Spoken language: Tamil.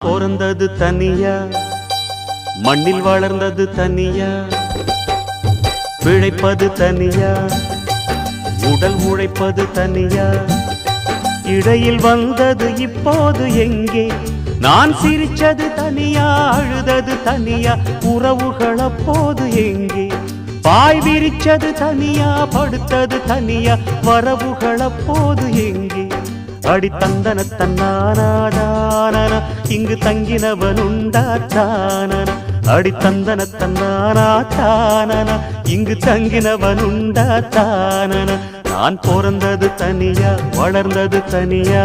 பிறந்தது தனியா, மண்ணில் வளர்ந்தது தனியா, பிழைப்பது தனியா, உடல் உழைப்பது தனியா, இடையில் வந்தது இப்போது எங்கே? நான் சிரிச்சது தனியா, அழுதது தனியா, உறவுகள் அப்போது எங்கே? பாய் விரிச்சது தனியா, படுத்தது தனியா, வரவுகள் அப்போது எங்கே? அடி தந்தன தன்னானாதான இங்கு தங்கினவன் உண்டாத்தான, அடி தந்தன தன்னானாதான இங்கு தங்கினவன் உண்டாத்தான. நான் பிறந்தது தனியா, வளர்ந்தது தனியா.